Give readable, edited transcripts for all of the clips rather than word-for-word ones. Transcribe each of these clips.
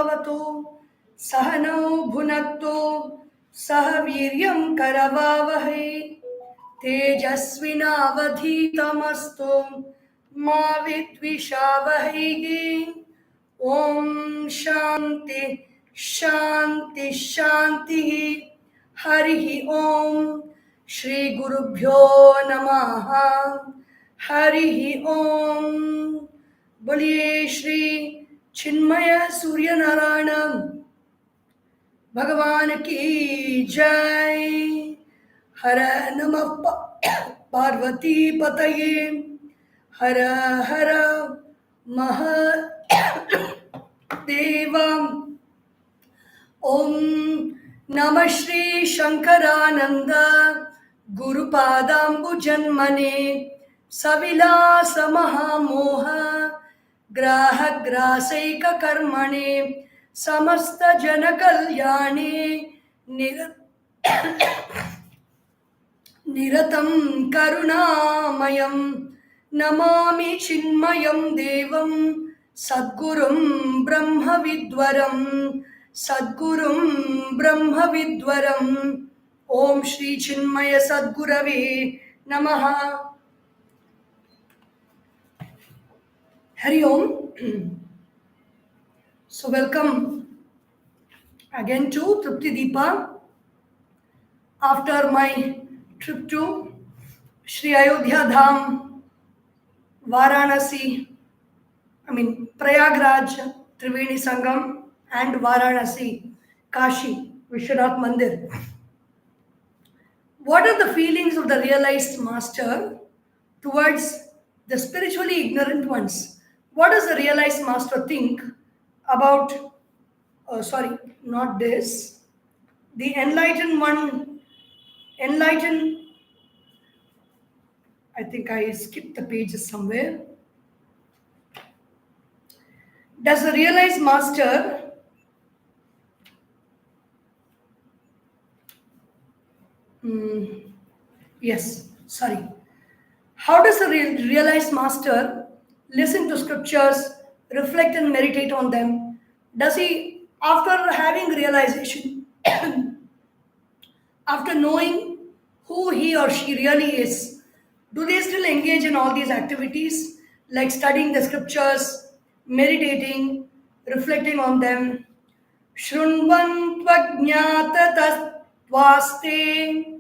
भवतु सहनौ भुनक्तु सह वीर्यं करवावहै तेजस्विनावधीतमस्तु मा विद्विषावहै। ओम शांति शांति शांति। हरि ओम। श्री गुरुभ्यो नमः। हरि ओम। बोलिए श्री चिन्मय सूर्य नारायण भगवान की जय। हर नमः पार्वती पतये। हर हर महादेव। ओम नमः श्री शंकरानंद गुरुपादाम्बुजन्मने सविलास महामोह ग्राहग्रासैक कर्मणे समस्त जन कल्याणे निरतं करुणामयं नमामि चिन्मयं देवं सद्गुरुं ब्रह्मविद्वरं सद्गुरुं ब्रह्मविद्वरं। ओम श्री चिन्मय सद्गुरवे नमः। Hari Om. So welcome again to Tripti Dipa after my trip to Sri Ayodhya Dham, Varanasi, Prayagraj, Triveni Sangam and Varanasi, Kashi, Vishwanath Mandir. What are the feelings of the realized master towards the spiritually ignorant ones? What does the realized master think about, the enlightened one, I think I skipped the pages somewhere. Does the realized master how does the realized master listen to scriptures, reflect and meditate on them? Does he, after having realization, after knowing who he or she really is, do they still engage in all these activities like studying the scriptures, meditating, reflecting on them? Shrunvantvajñātatastvaste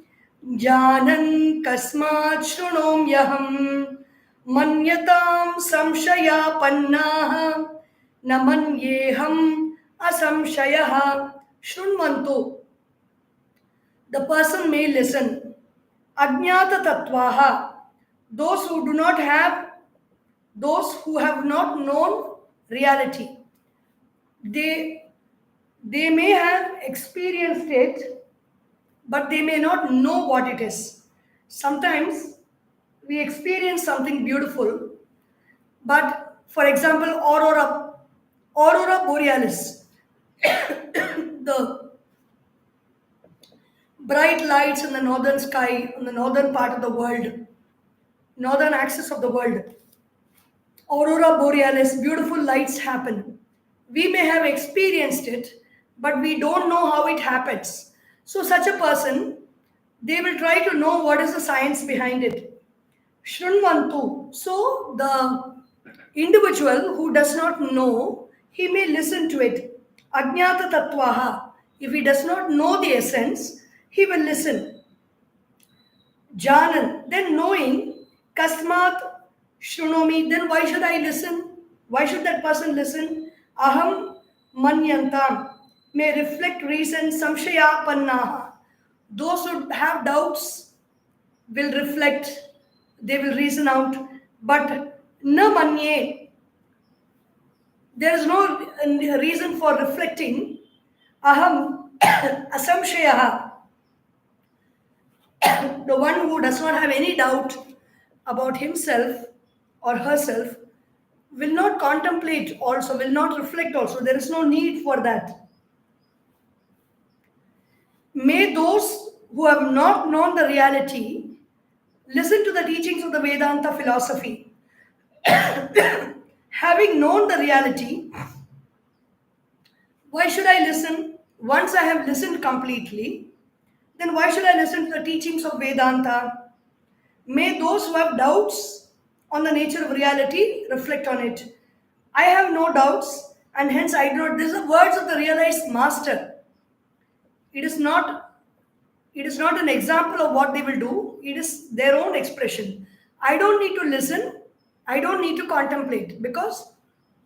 janan kasmat shrunomyaham manyatam samshayapannaha na manyeham asamshayaha. Shrunvantu, the person may listen. Ajñāta tattvaha, those who have not known reality. They may have experienced it, but they may not know what it is. Sometimes we experience something beautiful, but for example, aurora borealis, the bright lights in the northern sky, on the northern part of the world, northern axis of the world. Aurora borealis, beautiful lights happen. We may have experienced it, but we don't know how it happens. So such a person, they will try to know what is the science behind it. Shrunvantu. So the individual who does not know, he may listen to it. Ajñāta tattvaha. If he does not know the essence, he will listen. Janan, then knowing. Kasmat shrunomi, then why should I listen? Why should that person listen? Aham manyantam, may reflect reason. Samshayapannaha, those who have doubts will reflect, they will reason out. But na manye, there is no reason for reflecting. Aham asamshayaha, the one who does not have any doubt about himself or herself will not contemplate also, will not reflect also. There is no need for that. May those who have not known the reality listen to the teachings of the Vedanta philosophy. Having known the reality, Why should I listen? Once I have listened completely, then why should I listen to the teachings of Vedanta? May those who have doubts on the nature of reality reflect on it. I have no doubts, and hence I do not. These are words of the realized master. It is not. It is not an example of what they will do. It is their own expression. I don't need to listen. I don't need to contemplate because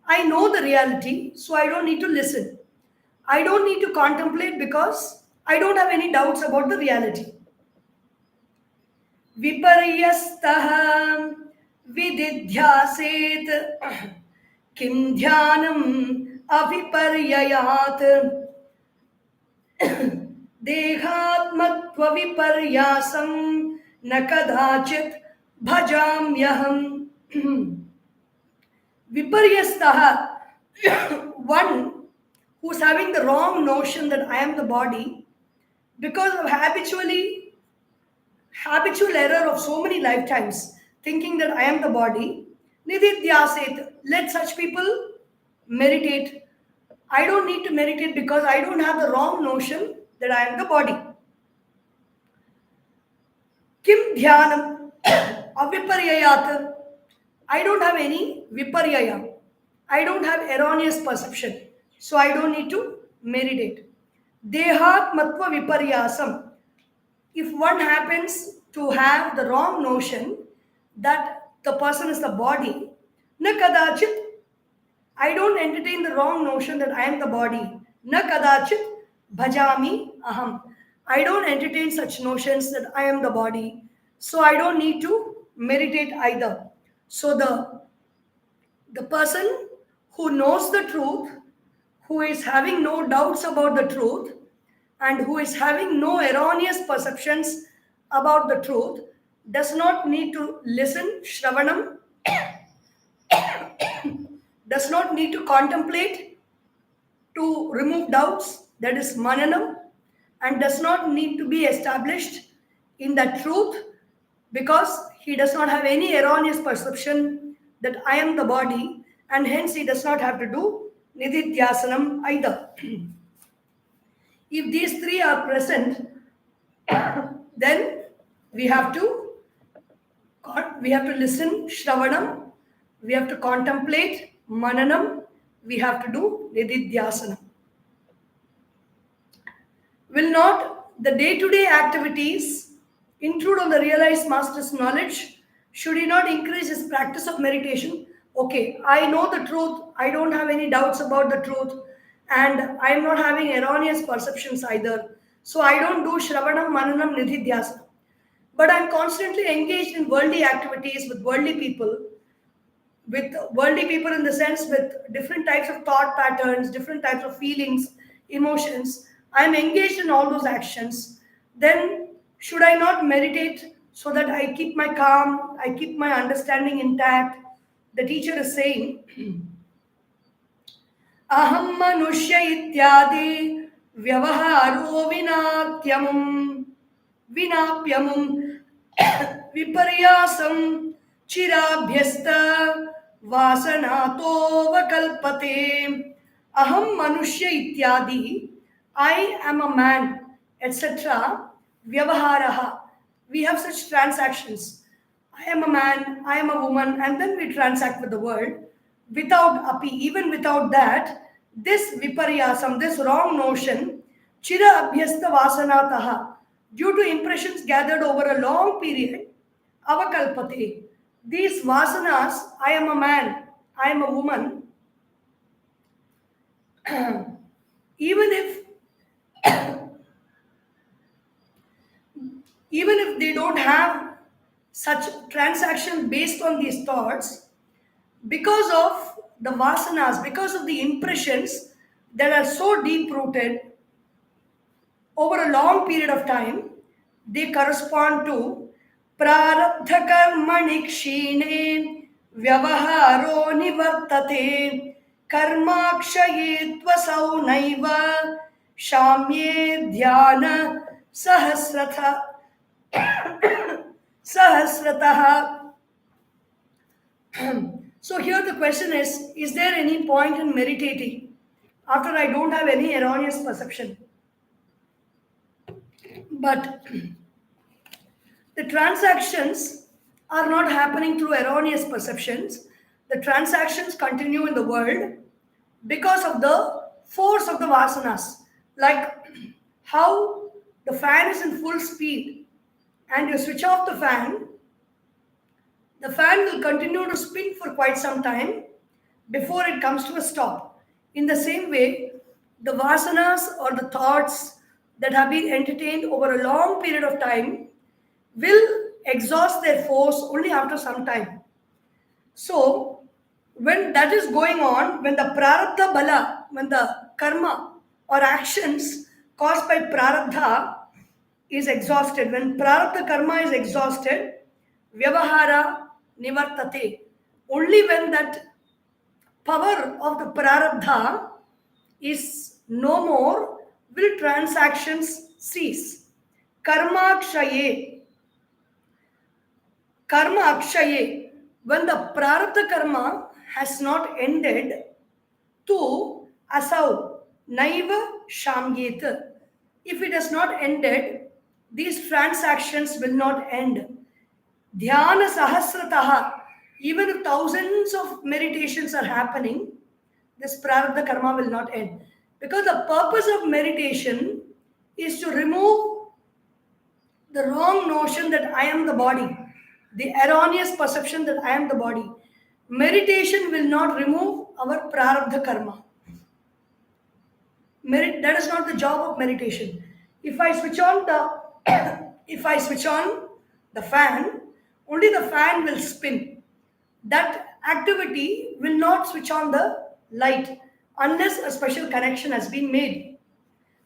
I know the reality, so I don't need to listen. I don't need to contemplate because I don't have any doubts about the reality. विपर्यस्तः विदिध्यासेत् किं ध्यानम् अविपर्ययात् देहात्मत्वविपर्यासं न कदाचित् भजाम्यहम्. Viparyastah, one who's having the wrong notion that I am the body because of habitual error of so many lifetimes, thinking that I am the body. Nididhyaset, let such people meditate. I don't need to meditate because I don't have the wrong notion that I am the body. Kim dhyanam aviparyayat. I don't have any viparyaya. I don't have erroneous perception. So I don't need to meditate. Dehat matva viparyasam. If one happens to have the wrong notion that the person is the body, na kadachit, I don't entertain the wrong notion that I am the body. Na kadachit bhajami aham. I don't entertain such notions that I am the body. So I don't need to meditate either. So the person who knows the truth, who is having no doubts about the truth, and who is having no erroneous perceptions about the truth, does not need to listen, Shravanam, does not need to contemplate to remove doubts, that is Mananam, and does not need to be established in that truth because he does not have any erroneous perception that I am the body, and hence he does not have to do Nididhyasanam either. If these three are present, then we have to listen, Shravanam, we have to contemplate, Mananam, we have to do Nididhyasanam. Will not the day-to-day activities intrude on the realized master's knowledge? Should he not increase his practice of meditation? Okay, I know the truth, I don't have any doubts about the truth, and I am not having erroneous perceptions either. So I don't do Shravanam, Mananam, Nididhyasana. But I'm constantly engaged in worldly activities with worldly people in the sense with different types of thought patterns, different types of feelings, emotions. I'm engaged in all those actions. Then should I not meditate so that I keep my calm, I keep my understanding intact? The teacher is saying, Aham manushya ityadi vyavaharo vinapyamum viparyasam chirabhyasta vasanato vakalpate. Aham manushya ityadi, I am a man, etc. Vyavaharaha, we have such transactions. I am a man, I am a woman, and then we transact with the world. Without api, even without that, this viparyasam, this wrong notion, chira abhyasta vasanataha, due to impressions gathered over a long period, avakalpate, these vasanas, I am a man, I am a woman, even if they don't have such transactions based on these thoughts, because of the vasanas, because of the impressions that are so deep rooted over a long period of time, they correspond to prarabdha karmani kshine vyavaharo nivartate karmakshaye tvasau naiva shamye dhyana sahasrataha. So here the question is there any point in meditating? after I don't have any erroneous perception. But the transactions are not happening through erroneous perceptions. The transactions continue in the world because of the force of the vasanas. Like how the fan is in full speed and you switch off the fan will continue to spin for quite some time before it comes to a stop. In the same way, the vasanas or the thoughts that have been entertained over a long period of time will exhaust their force only after some time. So, when that is going on, when the prarabdha bala, when the karma or actions caused by prarabdha is exhausted, when prarabdha karma is exhausted, vyavahara nivartate. Only when that power of the prarabdha is no more will transactions cease. Karma kshaye, karma akshaye, when the prarabdha karma has not ended, tu asau naiva shamyet. If it has not ended, these transactions will not end. Dhyana sahasrataha, even if thousands of meditations are happening, this prarabdha karma will not end. Because the purpose of meditation is to remove the wrong notion that I am the body, the erroneous perception that I am the body. Meditation will not remove our prarabdha karma. That is not the job of meditation. If I switch on the fan, only the fan will spin. That activity will not switch on the light unless a special connection has been made.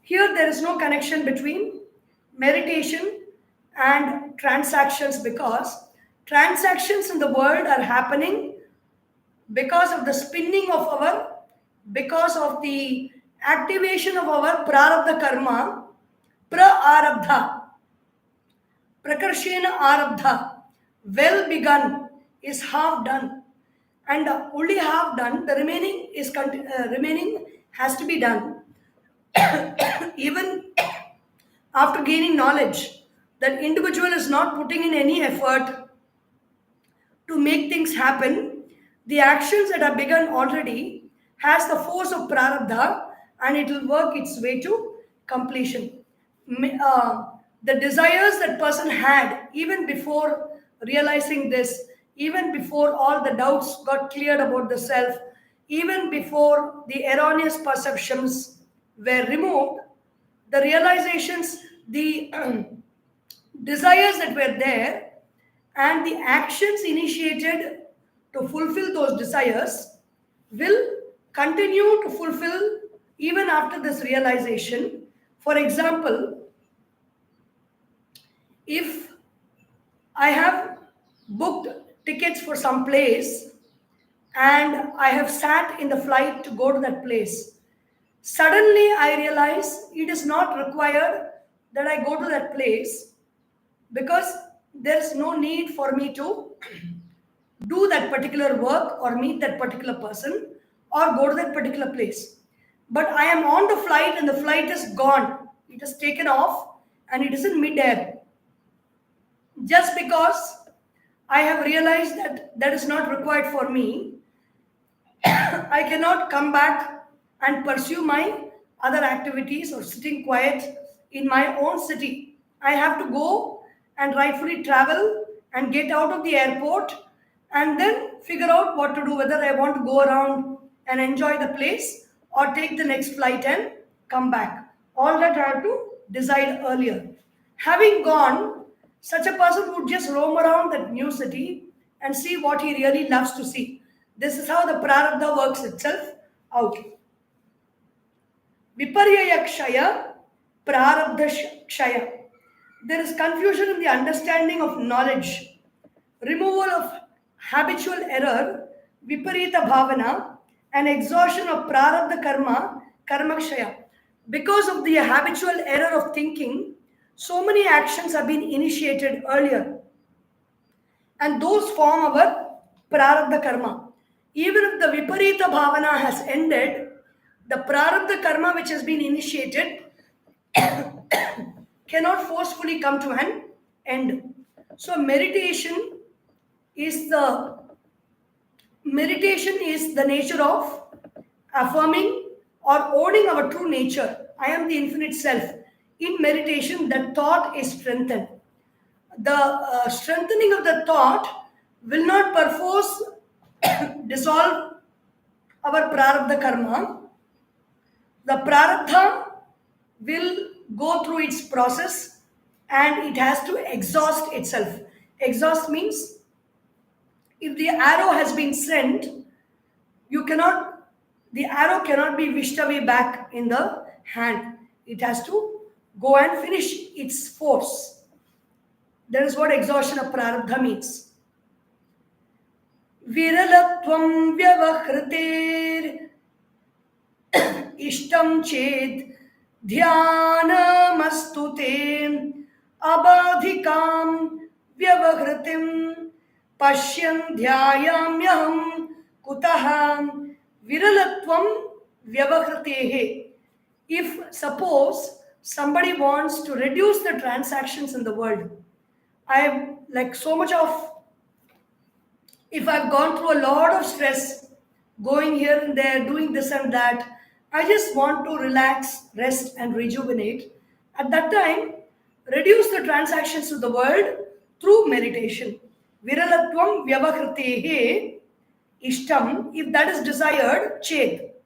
Here there is no connection between meditation and transactions because transactions in the world are happening because of the spinning of because of the activation of our prarabdha karma, pra-arabdha, prakarshena arabdha, well begun is half done, and only half done. The remaining has to be done. Even after gaining knowledge, that individual is not putting in any effort to make things happen. The actions that are begun already has the force of prarabdha and it will work its way to completion. The desires that person had even before realizing this, even before all the doubts got cleared about the self, even before the erroneous perceptions were removed, the realizations, the desires that were there and the actions initiated to fulfill those desires will continue to fulfill even after this realization. For example, if I have booked tickets for some place and I have sat in the flight to go to that place, suddenly I realize it is not required that I go to that place because there is no need for me to do that particular work or meet that particular person or go to that particular place. But I am on the flight and the flight is gone. It is taken off and it is in mid-air. Just because I have realized that that is not required for me, I cannot come back and pursue my other activities or sitting quiet in my own city. I have to go and rightfully travel and get out of the airport and then figure out what to do, whether I want to go around and enjoy the place or take the next flight and come back. All that I have to decide earlier. Having gone, such a person would just roam around that new city and see what he really loves to see. This is how the prarabdha works itself out. Viparyaya kshaya, prarabdha kshaya. There is confusion in the understanding of knowledge. Removal of habitual error, viparita bhavana, and exhaustion of prarabdha karma, karma kshaya. Because of the habitual error of thinking, so many actions have been initiated earlier. And those form our prarabdha karma. Even if the viparita bhavana has ended, The prarabdha karma which has been initiated cannot forcefully come to an end. So is the meditation is the nature of affirming or owning our true nature. I am the infinite self. In meditation, the thought is strengthened. The strengthening of the thought will not perforce dissolve our prarabdha karma. The prarabdha will go through its process and it has to exhaust itself. Exhaust means if the arrow has been sent, the arrow cannot be wished away back in the hand. It has to go and finish its force. That is what exhaustion of prarabdha means. Viralatvam vyavahritir ishtam ched dhyanamastu te abadhikam vyavahritim pashyan dhyayamyaham kutaham viralatvam vyavahritehe. If suppose somebody wants to reduce the transactions in the world, I am like so much of, if I've gone through a lot of stress, going here and there, doing this and that, I just want to relax, rest, and rejuvenate. At that time, reduce the transactions to the world through meditation. Viralatvam vyavahritehe ishtam, if that is desired, chet.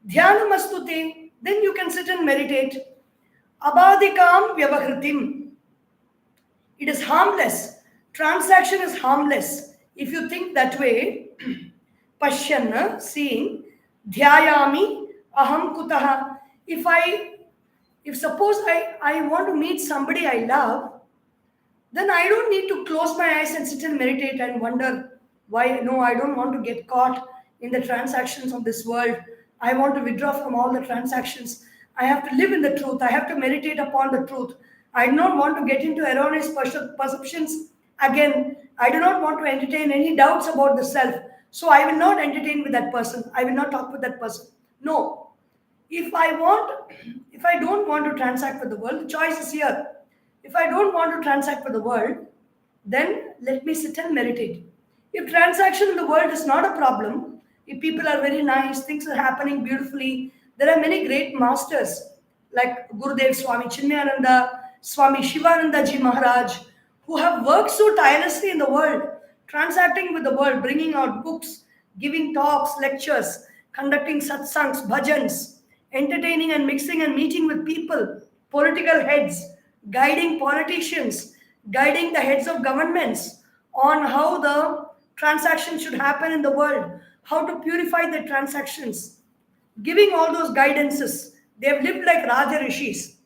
Dhyanamastute, then you can sit and meditate. Abadikam vyavahritim, it is harmless. Transaction is harmless. If you think that way, Pashyan, seeing, Dhyayami, Aham Kutaha. If suppose I want to meet somebody I love, then I don't need to close my eyes and sit and meditate and wonder why. No, I don't want to get caught in the transactions of this world. I want to withdraw from all the transactions. I have to live in the truth. I have to meditate upon the truth. I do not want to get into erroneous perceptions again. I do not want to entertain any doubts about the self. So I will not entertain with that person. I will not talk with that person. No. If I don't want to transact with the world, the choice is here. If I don't want to transact with the world, then let me sit and meditate. If transaction in the world is not a problem, if people are very nice, things are happening beautifully, there are many great masters like Gurudev Swami Chinmaya Swami Shivananda Ji Maharaj, who have worked so tirelessly in the world, transacting with the world, bringing out books, giving talks, lectures, conducting satsangs, bhajans, entertaining and mixing and meeting with people, political heads, guiding politicians, guiding the heads of governments on how the transactions should happen in the world, how to purify the transactions, giving all those guidances. They have lived like Raja Rishis.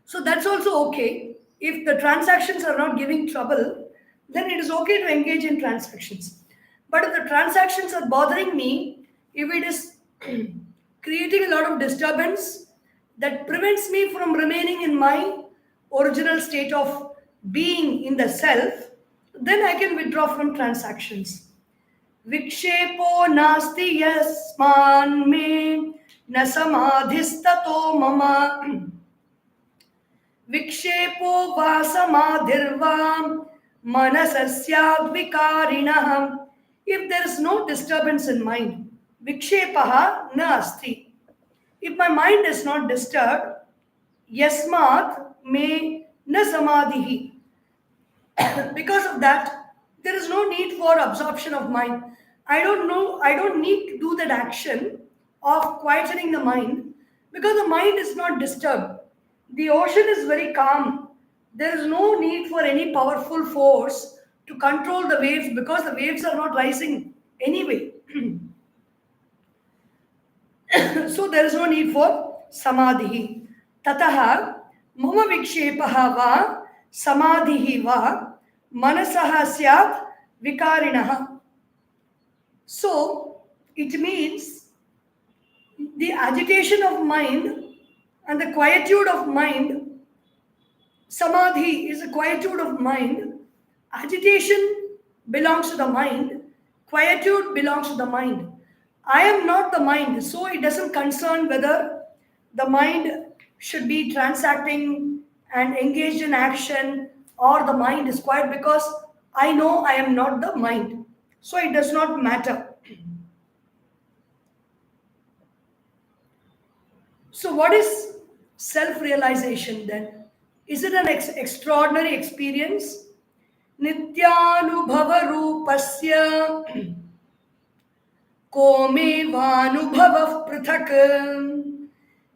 So that's also okay. If the transactions are not giving trouble, then it is okay to engage in transactions. But if the transactions are bothering me, if it is creating a lot of disturbance that prevents me from remaining in my original state of being in the self, then I can withdraw from transactions. Vikshepo nasti yasman me na samadhistato mama vikshepo vasamadhirvam manasasyad vikarinah. If there is no disturbance in mind, vikshepaha na asti. If my mind is not disturbed, yasmat me na samadhihi. Because of that, there is no need for absorption of mind. I don't need to do that action of quietening the mind because the mind is not disturbed. The ocean is very calm. There is no need for any powerful force to control the waves because the waves are not rising anyway. So there is no need for samadhi. Tataha mama vikshepaha va samadhihi va manasaha syat vikarinah. So it means the agitation of mind and the quietude of mind. Samadhi is a quietude of mind. Agitation belongs to the mind. Quietude belongs to the mind. I am not the mind, so it doesn't concern whether the mind should be transacting and engaged in action or the mind is quiet, because I know I am not the mind. So it does not matter. So, what is self realization then? Is it an extraordinary experience? Nityanubhava rupasya कोमेवानुभवः पृथक्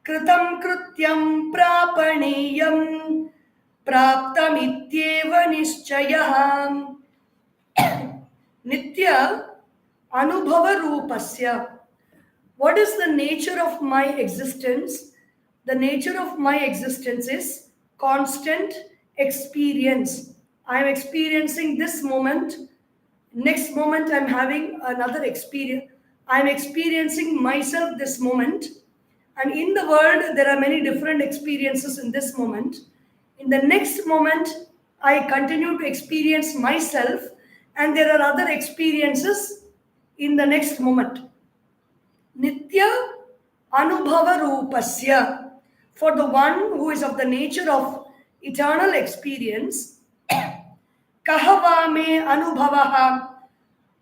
कृतं कृत्यं प्रापणीयं प्राप्तमित्येव निश्चयः नित्य अनुभव रूपस्य. What is the nature of my existence? The nature of my existence is constant experience. I am experiencing this moment. Next moment, I'm having another experience. I'm experiencing myself this moment. And in the world, there are many different experiences in this moment. In the next moment, I continue to experience myself, and there are other experiences in the next moment. Nitya Anubhava Rupasya. For the one who is of the nature of eternal experience, Kahava me Anubhavaha.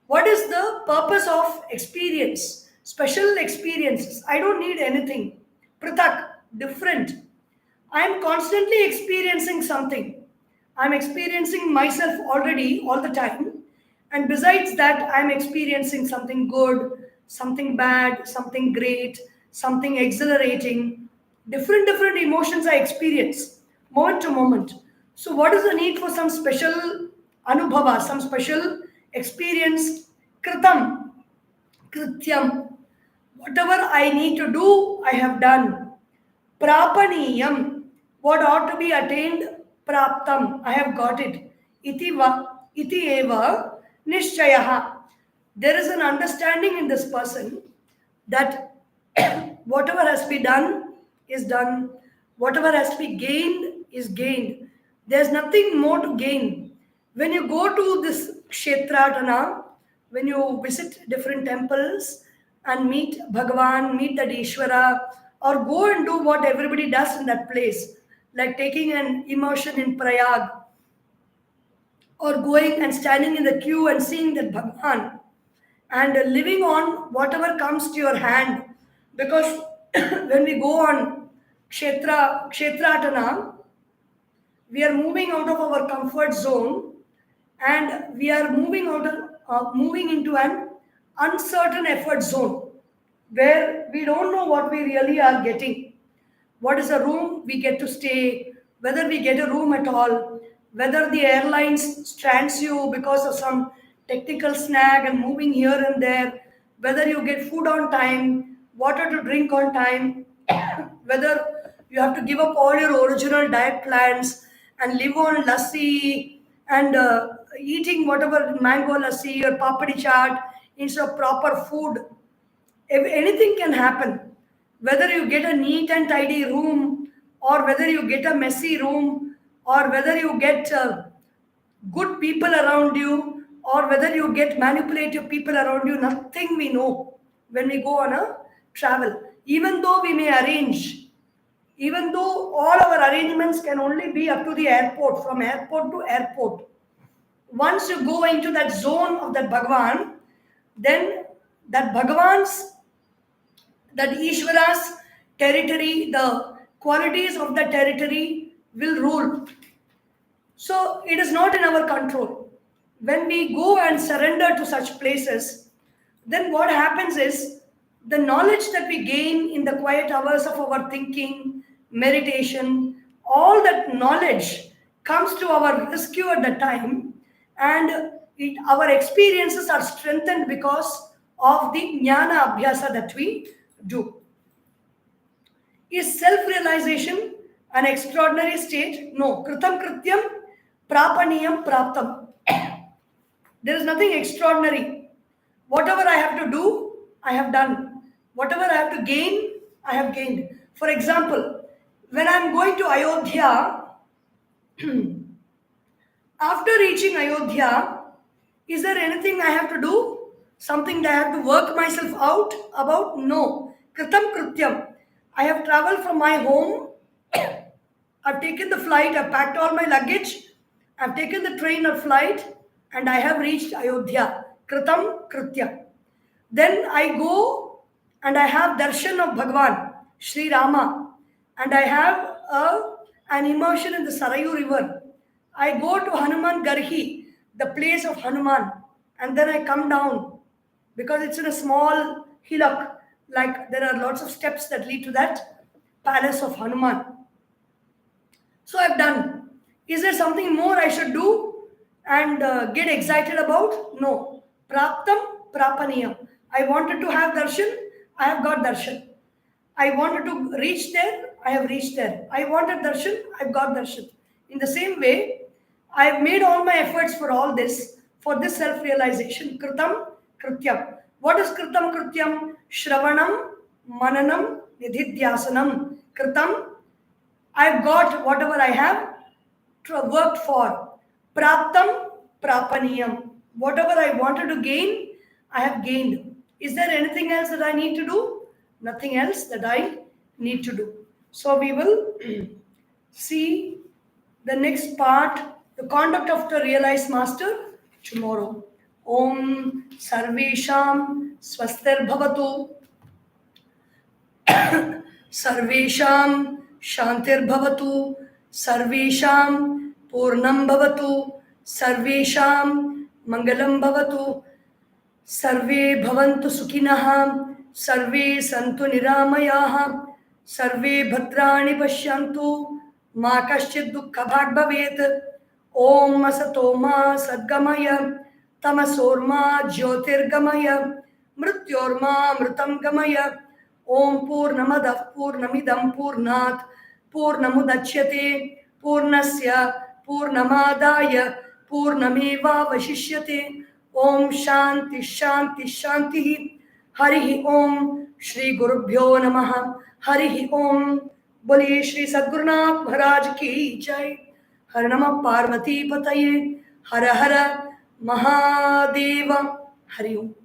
What is the purpose of experience? Special experiences. I don't need anything. Pratak, different. I am constantly experiencing something. I am experiencing myself already all the time. And besides that, I am experiencing something good, something bad, something great, something exhilarating. Different emotions I experience moment to moment. So, what is the need for some special anubhava, some special experience? Kritam, krityam. Whatever I need to do, I have done. Prapaniyam, what ought to be attained, praptam, I have got it. Iti eva nishchayaha. There is an understanding in this person that whatever has to be done is done, whatever has to be gained is gained. There's nothing more to gain. When you go to this Kshetratana, when you visit different temples and meet Bhagavan, meet that Ishvara, or go and do what everybody does in that place, like taking an immersion in Prayag, or going and standing in the queue and seeing that Bhagavan, and living on whatever comes to your hand. Because when we go on Kshetratana, we are moving out of our comfort zone, and we are moving into an uncertain effort zone where we don't know what we really are getting. What is the room we get to stay, whether we get a room at all, whether the airlines strands you because of some technical snag and moving here and there, whether you get food on time, water to drink on time, whether you have to give up all your original diet plans and live on lassi and eating whatever mango lassi or papadi chaat instead of proper food. If anything can happen, whether you get a neat and tidy room, or whether you get a messy room, or whether you get good people around you, or whether you get manipulative people around you, nothing we know when we go on a travel. Even though we may arrange, even though all our arrangements can only be up to the airport, from airport to airport, once you go into that zone of that Bhagavan, then that Bhagavan's, that Ishvara's territory, the qualities of the territory will rule. So it is not in our control. When we go and surrender to such places, then what happens is the knowledge that we gain in the quiet hours of our thinking, meditation, all that knowledge comes to our rescue at the time, and our experiences are strengthened because of the jnana abhyasa that we do. Is self-realization an extraordinary state? No. Kritam krityam prapaniyam praptam. There is nothing extraordinary. Whatever I have to do, I have done. Whatever I have to gain, I have gained. For example, when I am going to Ayodhya, after reaching Ayodhya, is there anything I have to do? something that I have to work myself out about? No. Kritam Krityam. I have traveled from my home. I've taken the flight, I've packed all my luggage, I've taken the train or flight, and I have reached Ayodhya. Kritam Krityam. Then I go and I have darshan of Bhagwan, Sri Rama, and I have an immersion in the Sarayu river. I go to Hanuman Garhi, the place of Hanuman, and then I come down because it's in a small hillock, like there are lots of steps that lead to that palace of Hanuman. So I've done. Is there something more I should do and get excited about? No. Praptam prapaniyam. I wanted to have darshan, I have got darshan. I wanted to reach there, I have reached there. I wanted darshan, I've got darshan. In the same way, I have made all my efforts for this self-realization. Kritam krityam. What is kritam krityam? Shravanam, mananam, nididhyasanam. Kritam, I've got whatever I have worked for. Praptam prapaniyam. Whatever I wanted to gain, I have gained. Is there anything else that I need to do? Nothing else that I need to do. So we will see the next part, the conduct of the realized master, tomorrow. Om Sarvesham Swastir Bhavatu. Sarvesham Shantir Bhavatu. Sarvesham Purnam Bhavatu. Sarvesham Mangalam Bhavatu. Sarve Bhavantu Sukhinah. Sarve Santu Niramayaha. Sarve Bhadrani Pashyantu. Ma Kaschid Dukkha Bhag Bhavet. Om Asatoma Sadgamaya. Tamasorma Jyotirgamaya. Mrityorma Mritam Gamaya. Om Purnamadav Purnamidam Purnat Purnamudachyate Purnasya Purnamadaya Purnameva Vashishyate. Om Shanti Shanti Shanti. Harihi Om. Shri Gurubhyo Namaha. Harihi Om. Boliye Shri Sadgurunath Maharaj ki jai. Har Namah Parvati Pataye. Hara Hara Mahadeva. Hari Om.